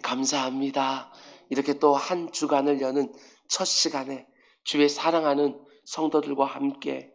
감사합니다. 이렇게 또 한 주간을 여는 첫 시간에 주의 사랑하는 성도들과 함께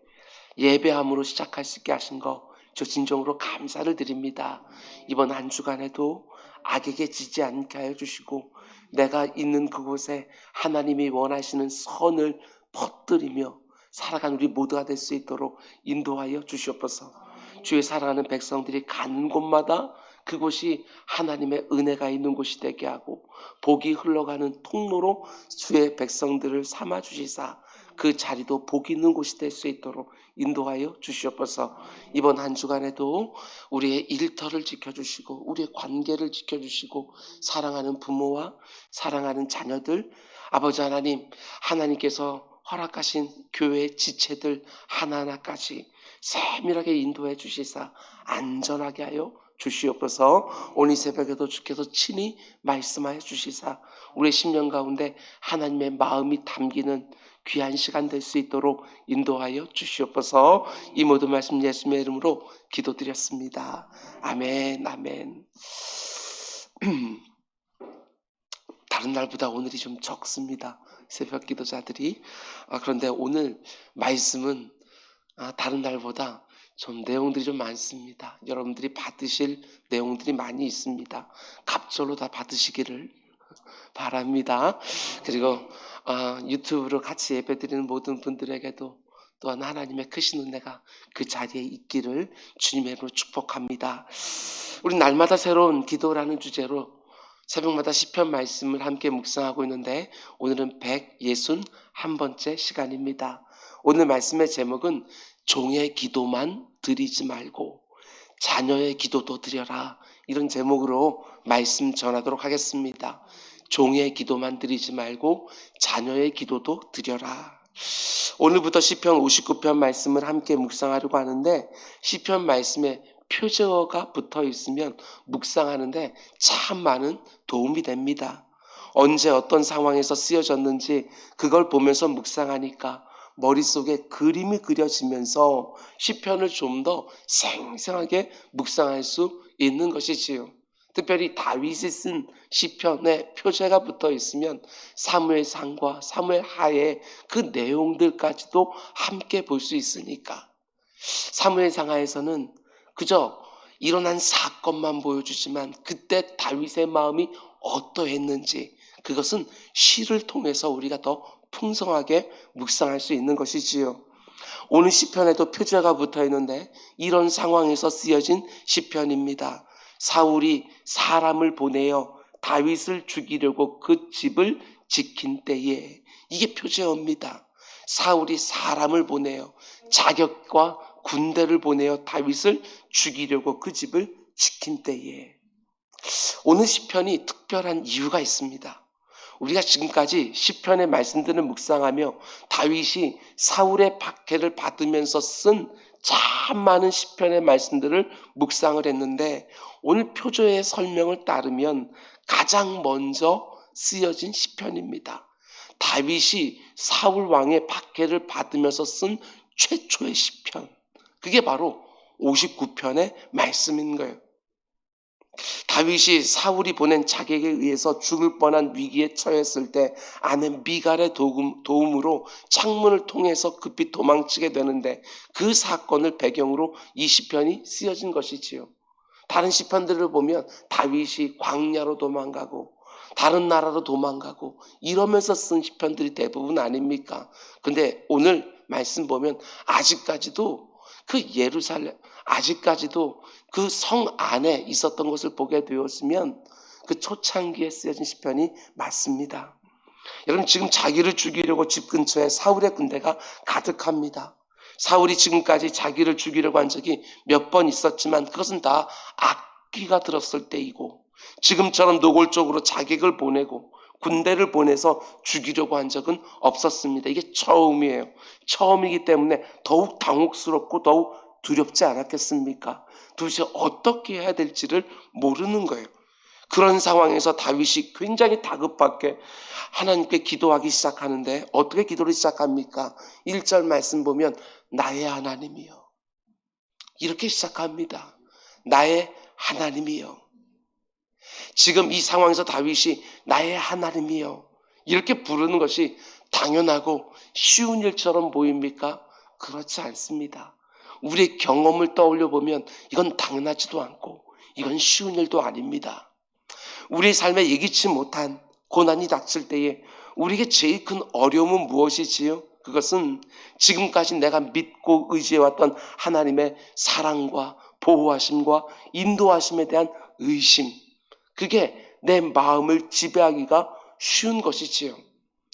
예배함으로 시작할 수 있게 하신 거 저 진정으로 감사를 드립니다. 이번 한 주간에도 악에게 지지 않게 하여 주시고 내가 있는 그곳에 하나님이 원하시는 선을 퍼뜨리며 살아가는 우리 모두가 될 수 있도록 인도하여 주시옵소서. 주의 사랑하는 백성들이 가는 곳마다 그곳이 하나님의 은혜가 있는 곳이 되게 하고 복이 흘러가는 통로로 주의 백성들을 삼아 주시사 그 자리도 복 있는 곳이 될 수 있도록 인도하여 주시옵소서. 이번 한 주간에도 우리의 일터를 지켜주시고 우리의 관계를 지켜주시고 사랑하는 부모와 사랑하는 자녀들, 아버지 하나님, 하나님께서 허락하신 교회의 지체들 하나하나까지 세밀하게 인도해 주시사 안전하게 하여 주시옵소서. 오늘 새벽에도 주께서 친히 말씀하여 주시사 우리의 심령 가운데 하나님의 마음이 담기는 귀한 시간 될 수 있도록 인도하여 주시옵소서. 이 모든 말씀 예수님의 이름으로 기도드렸습니다. 아멘, 아멘. 다른 날보다 오늘이 좀 적습니다. 새벽 기도자들이. 그런데 오늘 말씀은 다른 날보다 좀 내용들이 좀 많습니다. 여러분들이 받으실 내용들이 많이 있습니다. 갑절로 다 받으시기를 바랍니다. 그리고 유튜브로 같이 예배드리는 모든 분들에게도 또한 하나님의 크신 은혜가 그 자리에 있기를 주님의 이름으로 축복합니다. 우리 날마다 새로운 기도라는 주제로 새벽마다 시편 말씀을 함께 묵상하고 있는데 오늘은 161번째 시간입니다. 오늘 말씀의 제목은 종의 기도만 드리지 말고 자녀의 기도도 드려라, 이런 제목으로 말씀 전하도록 하겠습니다. 종의 기도만 드리지 말고 자녀의 기도도 드려라. 오늘부터 시편 59편 말씀을 함께 묵상하려고 하는데 시편 말씀에 표제어가 붙어 있으면 묵상하는데 참 많은 도움이 됩니다. 언제 어떤 상황에서 쓰여졌는지 그걸 보면서 묵상하니까 머릿속에 그림이 그려지면서 시편을 좀 더 생생하게 묵상할 수 있는 것이지요. 특별히 다윗이 쓴 시편에 표제가 붙어 있으면 사무엘상과 사무엘하의 그 내용들까지도 함께 볼 수 있으니까. 사무엘상하에서는 그저 일어난 사건만 보여주지만 그때 다윗의 마음이 어떠했는지 그것은 시를 통해서 우리가 더 풍성하게 묵상할 수 있는 것이지요. 오늘 시편에도 표제가 붙어 있는데 이런 상황에서 쓰여진 시편입니다. 사울이 사람을 보내어 다윗을 죽이려고 그 집을 지킨 때에, 이게 표제어입니다. 사울이 사람을 보내어 자격과 군대를 보내어 다윗을 죽이려고 그 집을 지킨 때에. 오늘 시편이 특별한 이유가 있습니다. 우리가 지금까지 시편의 말씀들을 묵상하며 다윗이 사울의 박해를 받으면서 쓴 참 많은 시편의 말씀들을 묵상을 했는데 오늘 표제의 설명을 따르면 가장 먼저 쓰여진 시편입니다. 다윗이 사울 왕의 박해를 받으면서 쓴 최초의 시편, 그게 바로 59편의 말씀인 거예요. 다윗이 사울이 보낸 자객에 의해서 죽을 뻔한 위기에 처했을 때 아내 미갈의 도움으로 창문을 통해서 급히 도망치게 되는데 그 사건을 배경으로 이 시편이 쓰여진 것이지요. 다른 시편들을 보면 다윗이 광야로 도망가고 다른 나라로 도망가고 이러면서 쓴 시편들이 대부분 아닙니까? 근데 오늘 말씀 보면 아직까지도 그 예루살렘, 아직까지도 그 성 안에 있었던 것을 보게 되었으면 그 초창기에 쓰여진 시편이 맞습니다. 여러분, 지금 자기를 죽이려고 집 근처에 사울의 군대가 가득합니다. 사울이 지금까지 자기를 죽이려고 한 적이 몇 번 있었지만 그것은 다 악기가 들었을 때이고 지금처럼 노골적으로 자객을 보내고 군대를 보내서 죽이려고 한 적은 없었습니다. 이게 처음이에요. 처음이기 때문에 더욱 당혹스럽고 더욱 두렵지 않았겠습니까? 도대체 어떻게 해야 될지를 모르는 거예요. 그런 상황에서 다윗이 굉장히 다급하게 하나님께 기도하기 시작하는데 어떻게 기도를 시작합니까? 1절 말씀 보면 나의 하나님이여, 이렇게 시작합니다. 나의 하나님이여. 지금 이 상황에서 다윗이 나의 하나님이여 이렇게 부르는 것이 당연하고 쉬운 일처럼 보입니까? 그렇지 않습니다. 우리의 경험을 떠올려 보면 이건 당연하지도 않고 이건 쉬운 일도 아닙니다. 우리의 삶에 예기치 못한 고난이 닥칠 때에 우리에게 제일 큰 어려움은 무엇이지요? 그것은 지금까지 내가 믿고 의지해왔던 하나님의 사랑과 보호하심과 인도하심에 대한 의심, 그게 내 마음을 지배하기가 쉬운 것이지요.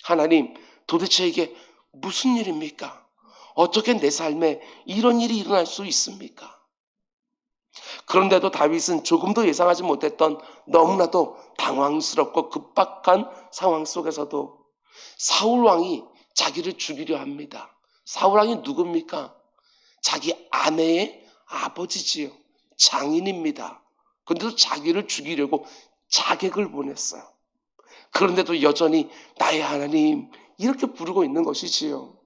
하나님, 도대체 이게 무슨 일입니까? 어떻게 내 삶에 이런 일이 일어날 수 있습니까? 그런데도 다윗은 조금도 예상하지 못했던 너무나도 당황스럽고 급박한 상황 속에서도 사울 왕이 자기를 죽이려 합니다. 사울 왕이 누굽니까? 자기 아내의 아버지지요. 장인입니다. 그런데도 자기를 죽이려고 자객을 보냈어요. 그런데도 여전히 나의 하나님 이렇게 부르고 있는 것이지요.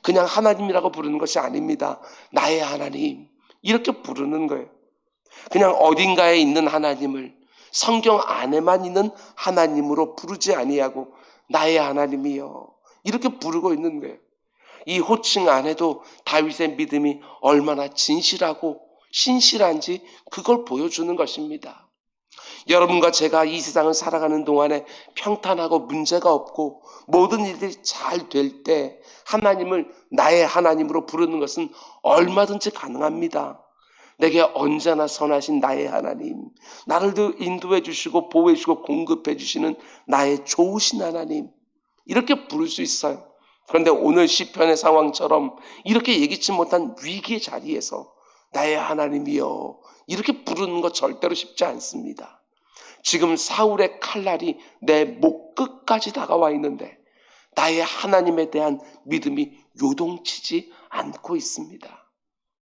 그냥 하나님이라고 부르는 것이 아닙니다. 나의 하나님 이렇게 부르는 거예요. 그냥 어딘가에 있는 하나님을 성경 안에만 있는 하나님으로 부르지 아니하고 나의 하나님이여 이렇게 부르고 있는 거예요. 이 호칭 안에도 다윗의 믿음이 얼마나 진실하고 신실한지 그걸 보여주는 것입니다. 여러분과 제가 이 세상을 살아가는 동안에 평탄하고 문제가 없고 모든 일들이 잘 될 때 하나님을 나의 하나님으로 부르는 것은 얼마든지 가능합니다. 내게 언제나 선하신 나의 하나님, 나를 인도해 주시고 보호해 주시고 공급해 주시는 나의 좋으신 하나님, 이렇게 부를 수 있어요. 그런데 오늘 시편의 상황처럼 이렇게 예기치 못한 위기의 자리에서 나의 하나님이여 이렇게 부르는 것 절대로 쉽지 않습니다. 지금 사울의 칼날이 내 목 끝까지 다가와 있는데 나의 하나님에 대한 믿음이 요동치지 않고 있습니다.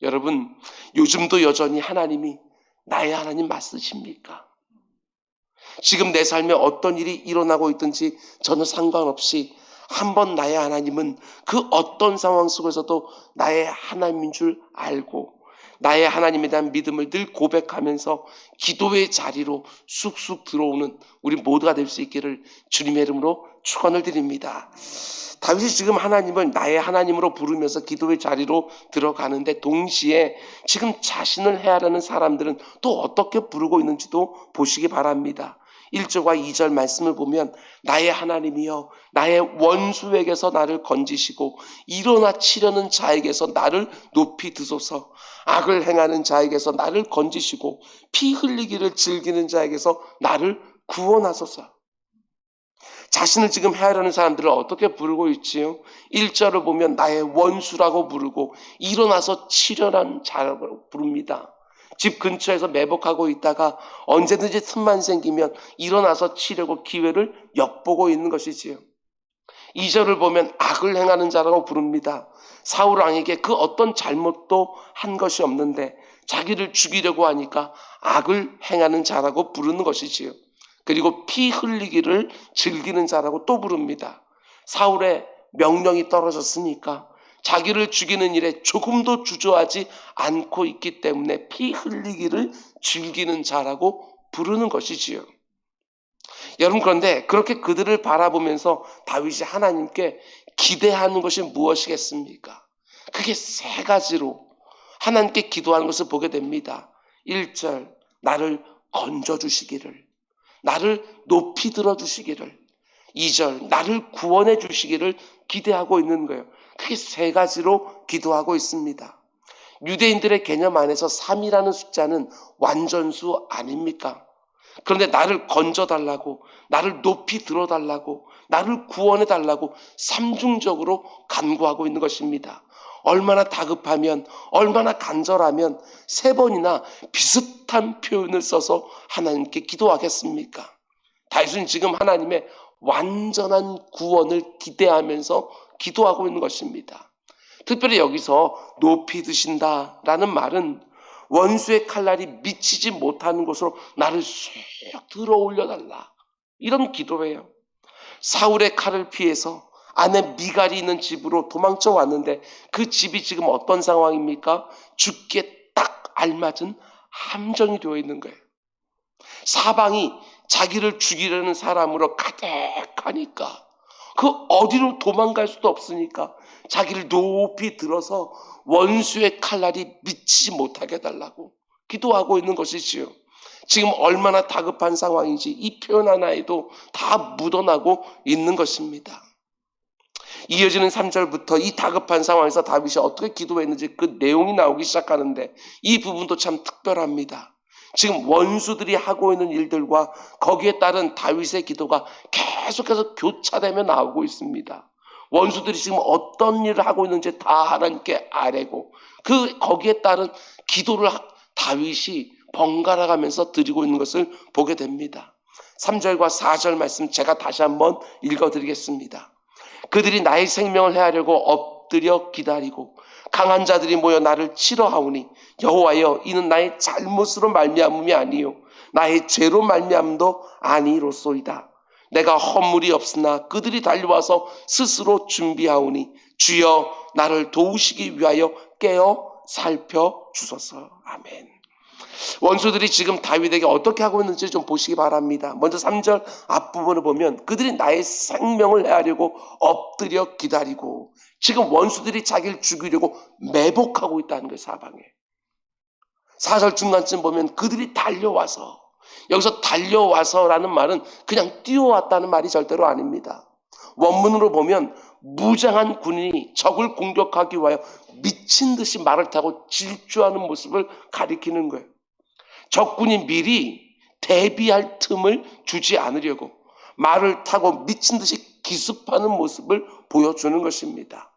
여러분, 요즘도 여전히 하나님이 나의 하나님 맞으십니까? 지금 내 삶에 어떤 일이 일어나고 있든지 저는 상관없이 한번 나의 하나님은 그 어떤 상황 속에서도 나의 하나님인 줄 알고 나의 하나님에 대한 믿음을 늘 고백하면서 기도의 자리로 쑥쑥 들어오는 우리 모두가 될 수 있기를 주님의 이름으로 축원을 드립니다. 다윗이 지금 하나님을 나의 하나님으로 부르면서 기도의 자리로 들어가는데 동시에 지금 자신을 헤아려는 사람들은 또 어떻게 부르고 있는지도 보시기 바랍니다. 1절과 2절 말씀을 보면 나의 하나님이여 나의 원수에게서 나를 건지시고 일어나 치려는 자에게서 나를 높이 드소서. 악을 행하는 자에게서 나를 건지시고 피 흘리기를 즐기는 자에게서 나를 구원하소서. 자신을 지금 헤아려는 사람들을 어떻게 부르고 있지요? 1절을 보면 나의 원수라고 부르고 일어나서 치려는 자라고 부릅니다. 집 근처에서 매복하고 있다가 언제든지 틈만 생기면 일어나서 치려고 기회를 엿보고 있는 것이지요. 2절을 보면 악을 행하는 자라고 부릅니다. 사울 왕에게 그 어떤 잘못도 한 것이 없는데 자기를 죽이려고 하니까 악을 행하는 자라고 부르는 것이지요. 그리고 피 흘리기를 즐기는 자라고 또 부릅니다. 사울의 명령이 떨어졌으니까 자기를 죽이는 일에 조금도 주저하지 않고 있기 때문에 피 흘리기를 즐기는 자라고 부르는 것이지요. 여러분, 그런데 그렇게 그들을 바라보면서 다윗이 하나님께 기대하는 것이 무엇이겠습니까? 그게 세 가지로 하나님께 기도하는 것을 보게 됩니다. 1절, 나를 건져주시기를, 나를 높이 들어주시기를, 2절, 나를 구원해 주시기를 기대하고 있는 거예요. 그게 세 가지로 기도하고 있습니다. 유대인들의 개념 안에서 3이라는 숫자는 완전수 아닙니까? 그런데 나를 건져달라고, 나를 높이 들어달라고, 나를 구원해달라고 삼중적으로 간구하고 있는 것입니다. 얼마나 다급하면, 얼마나 간절하면 3번이나 비슷한 표현을 써서 하나님께 기도하겠습니까? 다윗은 지금 하나님의 완전한 구원을 기대하면서 기도하고 있는 것입니다. 특별히 여기서 높이 드신다라는 말은 원수의 칼날이 미치지 못하는 곳으로 나를 쑥 들어 올려달라, 이런 기도예요. 사울의 칼을 피해서 아내 미갈이 있는 집으로 도망쳐 왔는데 그 집이 지금 어떤 상황입니까? 죽기에 딱 알맞은 함정이 되어 있는 거예요. 사방이 자기를 죽이려는 사람으로 가득하니까 그 어디로 도망갈 수도 없으니까 자기를 높이 들어서 원수의 칼날이 미치지 못하게 해달라고 기도하고 있는 것이지요. 지금 얼마나 다급한 상황인지 이 표현 하나에도 다 묻어나고 있는 것입니다. 이어지는 3절부터 이 다급한 상황에서 다윗이 어떻게 기도했는지 그 내용이 나오기 시작하는데 이 부분도 참 특별합니다. 지금 원수들이 하고 있는 일들과 거기에 따른 다윗의 기도가 계속해서 교차되며 나오고 있습니다. 원수들이 지금 어떤 일을 하고 있는지 다 하나님께 아뢰고 거기에 따른 기도를 다윗이 번갈아 가면서 드리고 있는 것을 보게 됩니다. 3절과 4절 말씀 제가 다시 한번 읽어드리겠습니다. 그들이 나의 생명을 해하려고 엎드려 기다리고 강한 자들이 모여 나를 치러하오니 여호와여 이는 나의 잘못으로 말미암음이 아니요 나의 죄로 말미암도 아니로소이다. 내가 허물이 없으나 그들이 달려와서 스스로 준비하오니 주여 나를 도우시기 위하여 깨어 살펴주소서. 아멘. 원수들이 지금 다윗에게 어떻게 하고 있는지 좀 보시기 바랍니다. 먼저 3절 앞부분을 보면 그들이 나의 생명을 해하려고 엎드려 기다리고 지금 원수들이 자기를 죽이려고 매복하고 있다는 거예요. 사방에. 4절 중간쯤 보면 그들이 달려와서, 여기서 달려와서라는 말은 그냥 뛰어왔다는 말이 절대로 아닙니다. 원문으로 보면 무장한 군인이 적을 공격하기 위하여 미친 듯이 말을 타고 질주하는 모습을 가리키는 거예요. 적군이 미리 대비할 틈을 주지 않으려고 말을 타고 미친 듯이 기습하는 모습을 보여주는 것입니다.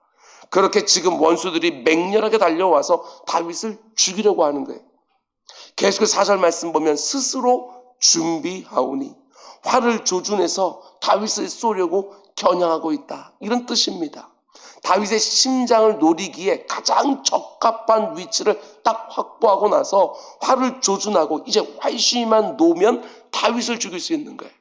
그렇게 지금 원수들이 맹렬하게 달려와서 다윗을 죽이려고 하는 거예요. 계속 4절 말씀 보면 스스로 준비하오니 활을 조준해서 다윗을 쏘려고 겨냥하고 있다, 이런 뜻입니다. 다윗의 심장을 노리기에 가장 적합한 위치를 딱 확보하고 나서 활을 조준하고 이제 활시만 놓으면 다윗을 죽일 수 있는 거예요.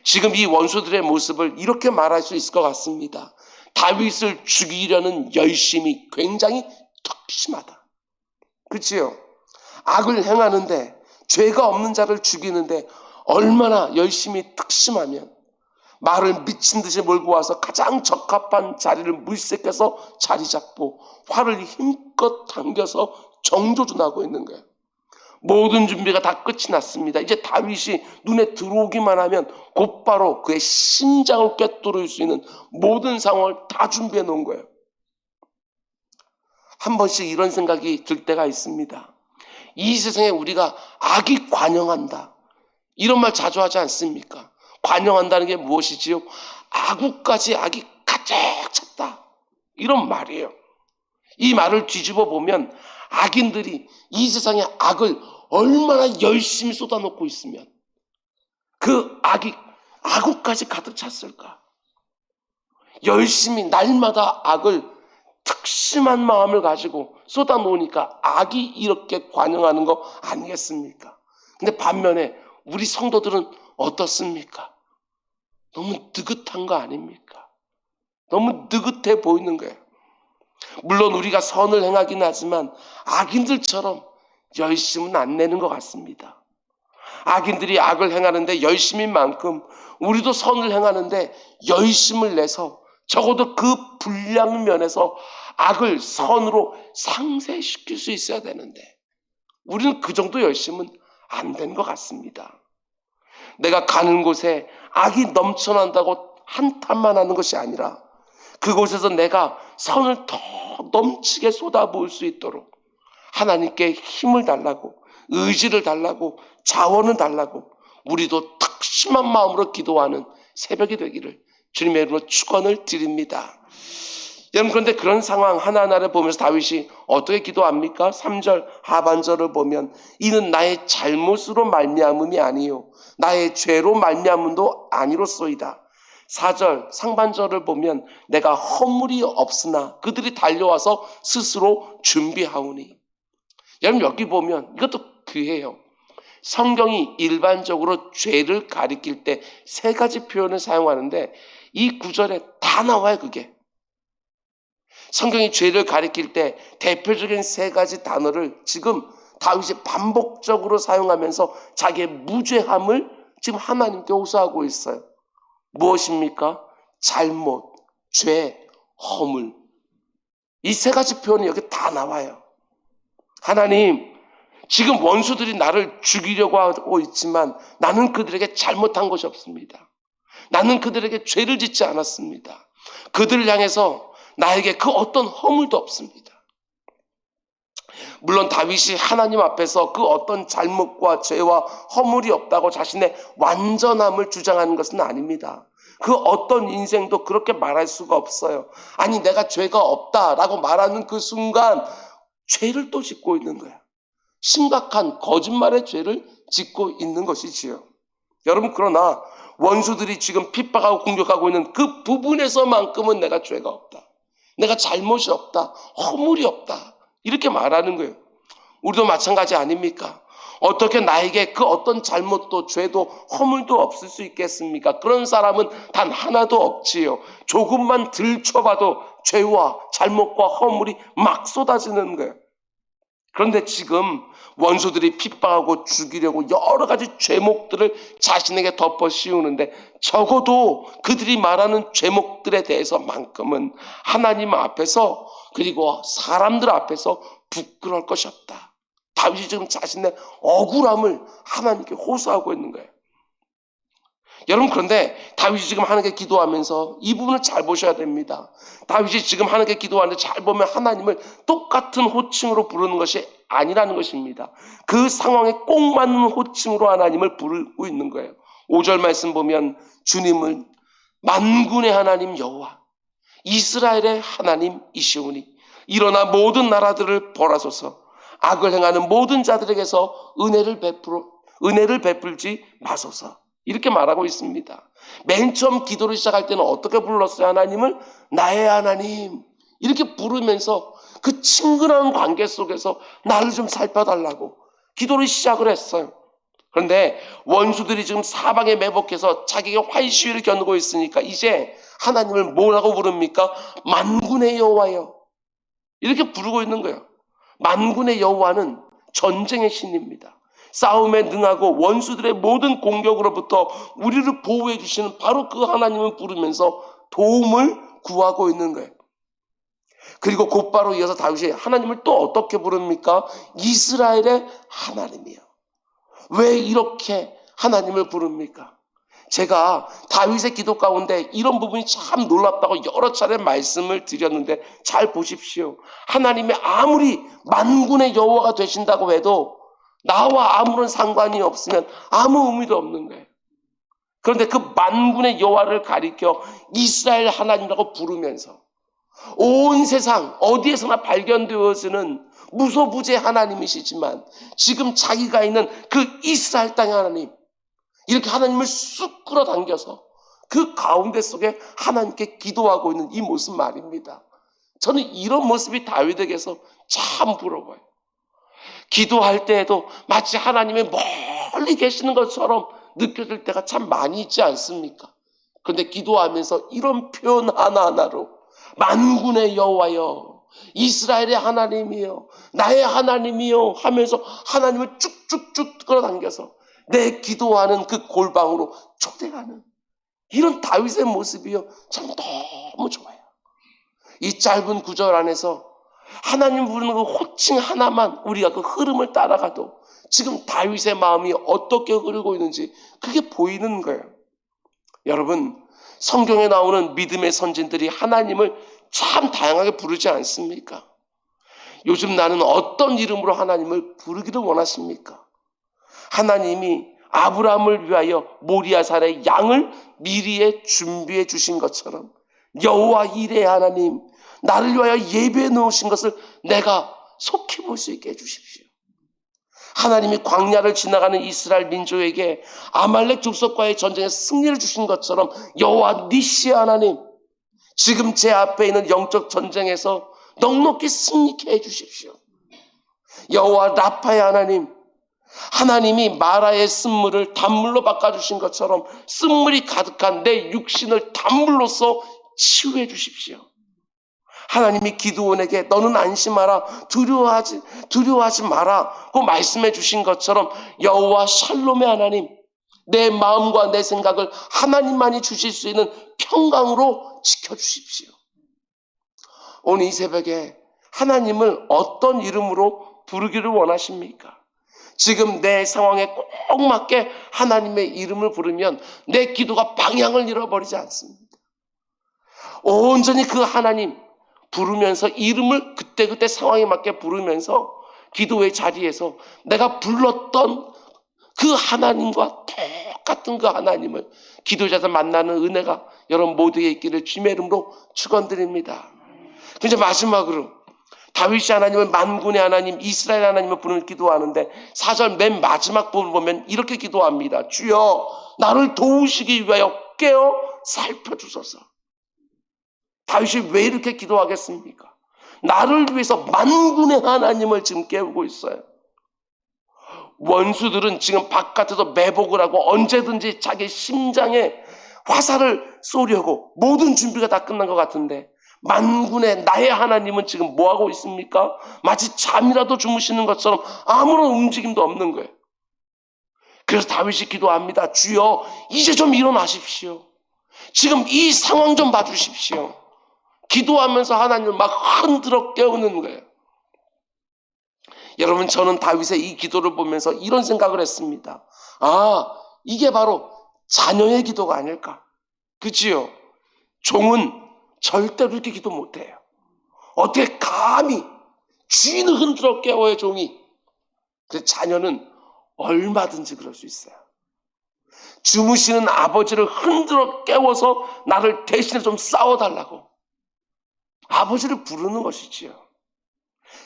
지금 이 원수들의 모습을 이렇게 말할 수 있을 것 같습니다. 다윗을 죽이려는 열심이 굉장히 특심하다. 그렇지요? 악을 행하는데, 죄가 없는 자를 죽이는데 얼마나 열심히 특심하면 말을 미친 듯이 몰고 와서 가장 적합한 자리를 물색해서 자리 잡고 활을 힘껏 당겨서 정조준하고 있는 거예요. 모든 준비가 다 끝이 났습니다. 이제 다윗이 눈에 들어오기만 하면 곧바로 그의 심장을 꿰뚫을 수 있는 모든 상황을 다 준비해 놓은 거예요. 한 번씩 이런 생각이 들 때가 있습니다. 이 세상에 우리가 악이 관영한다, 이런 말 자주 하지 않습니까? 관영한다는 게 무엇이지요? 아구까지 악이 가득 찼다, 이런 말이에요. 이 말을 뒤집어 보면 악인들이 이 세상에 악을 얼마나 열심히 쏟아놓고 있으면 그 악이 아구까지 가득 찼을까? 열심히 날마다 악을 특심한 마음을 가지고 쏟아놓으니까 악이 이렇게 관영하는 거 아니겠습니까? 근데 반면에 우리 성도들은 어떻습니까? 너무 느긋한 거 아닙니까? 너무 느긋해 보이는 거예요. 물론 우리가 선을 행하긴 하지만 악인들처럼 열심은 안 내는 것 같습니다. 악인들이 악을 행하는데 열심인 만큼 우리도 선을 행하는데 열심을 내서 적어도 그 불량 면에서 악을 선으로 상쇄시킬 수 있어야 되는데 우리는 그 정도 열심은 안 된 것 같습니다. 내가 가는 곳에 악이 넘쳐난다고 한탄만 하는 것이 아니라 그곳에서 내가 선을 더 넘치게 쏟아부을 수 있도록 하나님께 힘을 달라고, 의지를 달라고, 자원을 달라고 우리도 특심한 마음으로 기도하는 새벽이 되기를 주님의 이름으로 축원을 드립니다. 여러분, 그런데 그런 상황 하나하나를 보면서 다윗이 어떻게 기도합니까? 3절 하반절을 보면 이는 나의 잘못으로 말미암음이 아니요 나의 죄로 말미암음도 아니로소이다. 4절 상반절을 보면 내가 허물이 없으나 그들이 달려와서 스스로 준비하오니. 여러분, 여기 보면 이것도 귀해요. 성경이 일반적으로 죄를 가리킬 때 세 가지 표현을 사용하는데 이 구절에 다 나와요. 그게 성경이 죄를 가리킬 때 대표적인 세 가지 단어를 지금 다윗이 반복적으로 사용하면서 자기의 무죄함을 지금 하나님께 호소하고 있어요. 무엇입니까? 잘못, 죄, 허물. 이 세 가지 표현이 여기 다 나와요. 하나님, 지금 원수들이 나를 죽이려고 하고 있지만 나는 그들에게 잘못한 것이 없습니다. 나는 그들에게 죄를 짓지 않았습니다. 그들을 향해서 나에게 그 어떤 허물도 없습니다. 물론 다윗이 하나님 앞에서 그 어떤 잘못과 죄와 허물이 없다고 자신의 완전함을 주장하는 것은 아닙니다. 그 어떤 인생도 그렇게 말할 수가 없어요. 아니, 내가 죄가 없다라고 말하는 그 순간 죄를 또 짓고 있는 거야. 심각한 거짓말의 죄를 짓고 있는 것이지요. 여러분, 그러나 원수들이 지금 핍박하고 공격하고 있는 그 부분에서만큼은 내가 죄가 없다, 내가 잘못이 없다, 허물이 없다, 이렇게 말하는 거예요. 우리도 마찬가지 아닙니까? 어떻게 나에게 그 어떤 잘못도 죄도 허물도 없을 수 있겠습니까? 그런 사람은 단 하나도 없지요. 조금만 들춰봐도 죄와 잘못과 허물이 막 쏟아지는 거예요. 그런데 지금 원수들이 핍박하고 죽이려고 여러 가지 죄목들을 자신에게 덮어 씌우는데, 적어도 그들이 말하는 죄목들에 대해서만큼은 하나님 앞에서, 그리고 사람들 앞에서 부끄러울 것이 없다. 다윗이 지금 자신의 억울함을 하나님께 호소하고 있는 거예요. 여러분, 그런데 다윗이 지금 하나님께 기도하면서 이 부분을 잘 보셔야 됩니다. 다윗이 지금 하나님께 기도하는데 잘 보면 하나님을 똑같은 호칭으로 부르는 것이 아니라는 것입니다. 그 상황에 꼭 맞는 호칭으로 하나님을 부르고 있는 거예요. 5절 말씀 보면 주님을 만군의 하나님 여호와, 이스라엘의 하나님이시오니 일어나 모든 나라들을 벌하소서. 악을 행하는 모든 자들에게서 은혜를 베풀지 마소서. 이렇게 말하고 있습니다. 맨 처음 기도를 시작할 때는 어떻게 불렀어요? 하나님을 나의 하나님, 이렇게 부르면서 그 친근한 관계 속에서 나를 좀 살펴달라고 기도를 시작을 했어요. 그런데 원수들이 지금 사방에 매복해서 자기가 활시위를 겨누고 있으니까 이제 하나님을 뭐라고 부릅니까? 만군의 여호와여, 이렇게 부르고 있는 거예요. 만군의 여호와는 전쟁의 신입니다. 싸움에 능하고 원수들의 모든 공격으로부터 우리를 보호해 주시는 바로 그 하나님을 부르면서 도움을 구하고 있는 거예요. 그리고 곧바로 이어서 다윗이 하나님을 또 어떻게 부릅니까? 이스라엘의 하나님이요. 왜 이렇게 하나님을 부릅니까? 제가 다윗의 기도 가운데 이런 부분이 참 놀랍다고 여러 차례 말씀을 드렸는데 잘 보십시오. 하나님이 아무리 만군의 여호와가 되신다고 해도 나와 아무런 상관이 없으면 아무 의미도 없는 거예요. 그런데 그 만군의 여호와를 가리켜 이스라엘 하나님이라고 부르면서 온 세상 어디에서나 발견되어지는 무소부재 하나님이시지만 지금 자기가 있는 그 이스라엘 땅의 하나님, 이렇게 하나님을 쑥 끌어당겨서 그 가운데 속에 하나님께 기도하고 있는 이 모습 말입니다. 저는 이런 모습이 다윗에게서 참 부러워요. 기도할 때에도 마치 하나님이 멀리 계시는 것처럼 느껴질 때가 참 많이 있지 않습니까? 그런데 기도하면서 이런 표현 하나하나로 만군의 여호와여, 이스라엘의 하나님이여, 나의 하나님이여 하면서 하나님을 쭉쭉쭉 끌어당겨서 내 기도하는 그 골방으로 초대하는 이런 다윗의 모습이요, 참 너무 좋아요. 이 짧은 구절 안에서 하나님 부르는 그 호칭 하나만 우리가 그 흐름을 따라가도 지금 다윗의 마음이 어떻게 흐르고 있는지 그게 보이는 거예요. 여러분, 성경에 나오는 믿음의 선진들이 하나님을 참 다양하게 부르지 않습니까? 요즘 나는 어떤 이름으로 하나님을 부르기를 원하십니까? 하나님이 아브라함을 위하여 모리아산의 양을 미리에 준비해 주신 것처럼 여호와 이레의 하나님, 나를 위하여 예배해 놓으신 것을 내가 속히 볼 수 있게 해주십시오. 하나님이 광야를 지나가는 이스라엘 민족에게 아말렉 족속과의 전쟁에 승리를 주신 것처럼 여호와 니시 하나님, 지금 제 앞에 있는 영적 전쟁에서 넉넉히 승리케 해주십시오. 여호와 라파의 하나님, 하나님이 마라의 쓴물을 단물로 바꿔주신 것처럼 쓴물이 가득한 내 육신을 단물로서 치유해 주십시오. 하나님이 기드온에게 너는 안심하라, 두려워하지 마라 고 말씀해 주신 것처럼 여호와 샬롬의 하나님, 내 마음과 내 생각을 하나님만이 주실 수 있는 평강으로 지켜주십시오. 오늘 이 새벽에 하나님을 어떤 이름으로 부르기를 원하십니까? 지금 내 상황에 꼭 맞게 하나님의 이름을 부르면 내 기도가 방향을 잃어버리지 않습니다. 온전히 그 하나님 부르면서 이름을 그때그때 상황에 맞게 부르면서 기도의 자리에서 내가 불렀던 그 하나님과 똑같은 그 하나님을 기도자에서 만나는 은혜가 여러분 모두에 있기를 주님의 이름으로 축원드립니다. 이제 마지막으로 다윗이 하나님을 만군의 하나님, 이스라엘 하나님을 부르는 기도하는데 4절 맨 마지막 부분을 보면 이렇게 기도합니다. 주여 나를 도우시기 위하여 깨어 살펴주소서. 다윗이 왜 이렇게 기도하겠습니까? 나를 위해서 만군의 하나님을 지금 깨우고 있어요. 원수들은 지금 바깥에서 매복을 하고 언제든지 자기 심장에 화살을 쏘려고 모든 준비가 다 끝난 것 같은데 만군의 나의 하나님은 지금 뭐하고 있습니까? 마치 잠이라도 주무시는 것처럼 아무런 움직임도 없는 거예요. 그래서 다윗이 기도합니다. 주여 이제 좀 일어나십시오. 지금 이 상황 좀 봐주십시오. 기도하면서 하나님을 막 흔들어 깨우는 거예요. 여러분, 저는 다윗의 이 기도를 보면서 이런 생각을 했습니다. 아, 이게 바로 자녀의 기도가 아닐까. 그치요? 종은 절대로 이렇게 기도 못해요. 어떻게 감히 주인을 흔들어 깨워요, 종이. 그래서 자녀는 얼마든지 그럴 수 있어요. 주무시는 아버지를 흔들어 깨워서 나를 대신에 좀 싸워달라고 아버지를 부르는 것이지요.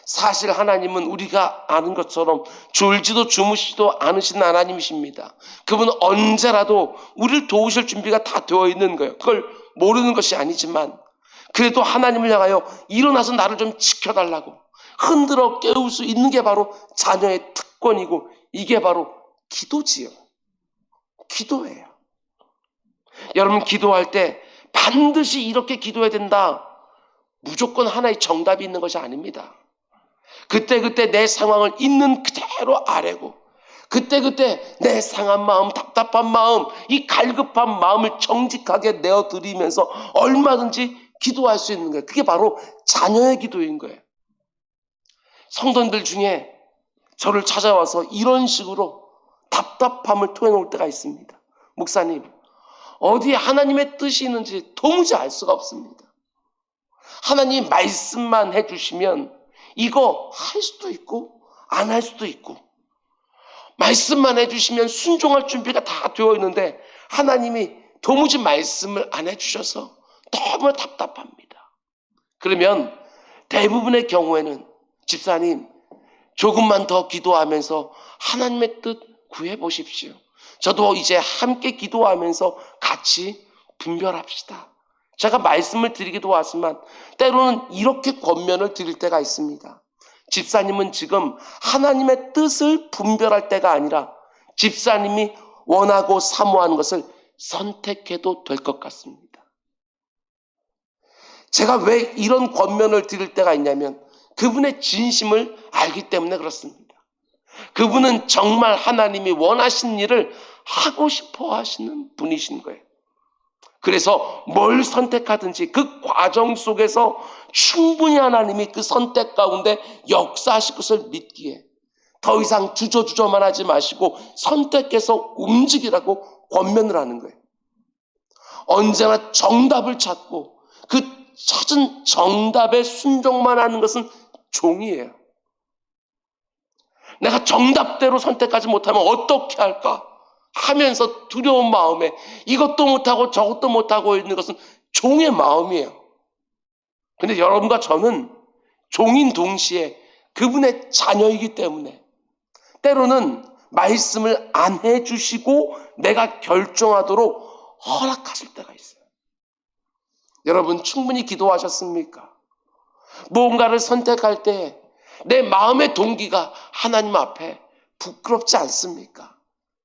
사실 하나님은 우리가 아는 것처럼 졸지도 주무시지도 않으신 하나님이십니다. 그분은 언제라도 우리를 도우실 준비가 다 되어 있는 거예요. 그걸 모르는 것이 아니지만 그래도 하나님을 향하여 일어나서 나를 좀 지켜달라고 흔들어 깨울 수 있는 게 바로 자녀의 특권이고 이게 바로 기도지요. 기도예요. 여러분, 기도할 때 반드시 이렇게 기도해야 된다. 무조건 하나의 정답이 있는 것이 아닙니다. 그때그때 내 상황을 있는 그대로 아뢰고 그때그때 내 상한 마음, 답답한 마음, 이 갈급한 마음을 정직하게 내어드리면서 얼마든지 기도할 수 있는 거예요. 그게 바로 자녀의 기도인 거예요. 성도님들 중에 저를 찾아와서 이런 식으로 답답함을 토해놓을 때가 있습니다. 목사님, 어디에 하나님의 뜻이 있는지 도무지 알 수가 없습니다. 하나님 말씀만 해주시면 이거 할 수도 있고 안 할 수도 있고 말씀만 해주시면 순종할 준비가 다 되어 있는데 하나님이 도무지 말씀을 안 해주셔서 너무 답답합니다. 그러면 대부분의 경우에는 집사님 조금만 더 기도하면서 하나님의 뜻 구해보십시오. 저도 이제 함께 기도하면서 같이 분별합시다. 제가 말씀을 드리기도 하지만 때로는 이렇게 권면을 드릴 때가 있습니다. 집사님은 지금 하나님의 뜻을 분별할 때가 아니라 집사님이 원하고 사모하는 것을 선택해도 될 것 같습니다. 제가 왜 이런 권면을 드릴 때가 있냐면 그분의 진심을 알기 때문에 그렇습니다. 그분은 정말 하나님이 원하신 일을 하고 싶어 하시는 분이신 거예요. 그래서 뭘 선택하든지 그 과정 속에서 충분히 하나님이 그 선택 가운데 역사하실 것을 믿기에 더 이상 주저주저만 하지 마시고 선택해서 움직이라고 권면을 하는 거예요. 언제나 정답을 찾고 그 찾은 정답에 순종만 하는 것은 종이에요. 내가 정답대로 선택하지 못하면 어떻게 할까 하면서 두려운 마음에 이것도 못하고 저것도 못하고 있는 것은 종의 마음이에요. 근데 여러분과 저는 종인 동시에 그분의 자녀이기 때문에 때로는 말씀을 안 해주시고 내가 결정하도록 허락하실 때가 있어요. 여러분 충분히 기도하셨습니까? 무언가를 선택할 때 내 마음의 동기가 하나님 앞에 부끄럽지 않습니까?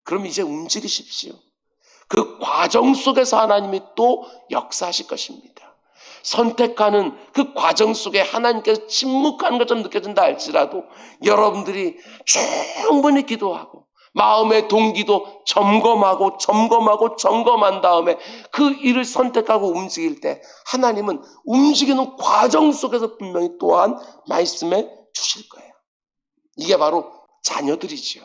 그럼 이제 움직이십시오. 그 과정 속에서 하나님이 또 역사하실 것입니다. 선택하는 그 과정 속에 하나님께서 침묵하는 것처럼 느껴진다 할지라도 여러분들이 충분히 기도하고 마음의 동기도 점검한 다음에 그 일을 선택하고 움직일 때 하나님은 움직이는 과정 속에서 분명히 또한 말씀해 주실 거예요. 이게 바로 자녀들이지요.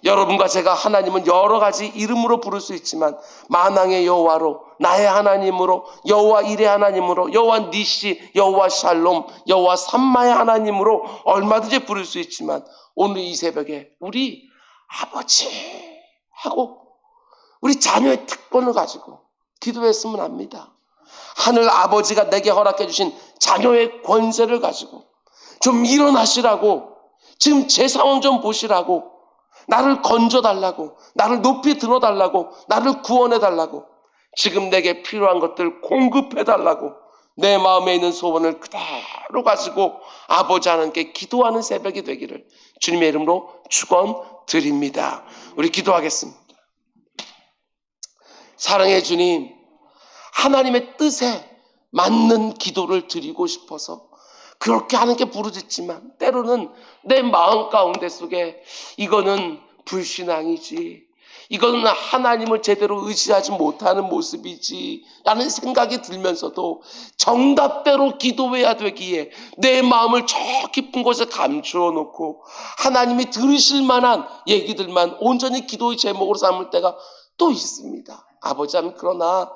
여러분과 제가 하나님은 여러 가지 이름으로 부를 수 있지만 만왕의 여호와로, 나의 하나님으로, 여호와 일의 하나님으로, 여호와 니시, 여호와 샬롬, 여호와 삼마의 하나님으로 얼마든지 부를 수 있지만 오늘 이 새벽에 우리 아버지 하고 우리 자녀의 특권을 가지고 기도했으면 합니다. 하늘 아버지가 내게 허락해 주신 자녀의 권세를 가지고 좀 일어나시라고, 지금 제 상황 좀 보시라고, 나를 건져달라고, 나를 높이 들어달라고, 나를 구원해달라고, 지금 내게 필요한 것들 공급해달라고 내 마음에 있는 소원을 그대로 가지고 아버지 하나님께 기도하는 새벽이 되기를 주님의 이름으로 축원드립니다. 우리 기도하겠습니다. 사랑의 주님, 하나님의 뜻에 맞는 기도를 드리고 싶어서 그렇게 하나님께 부르짖지만 때로는 내 마음 가운데 속에 이거는 불신앙이지, 이거는 하나님을 제대로 의지하지 못하는 모습이지 라는 생각이 들면서도 정답대로 기도해야 되기에 내 마음을 저 깊은 곳에 감추어 놓고 하나님이 들으실 만한 얘기들만 온전히 기도의 제목으로 삼을 때가 또 있습니다. 아버지 하나님, 그러나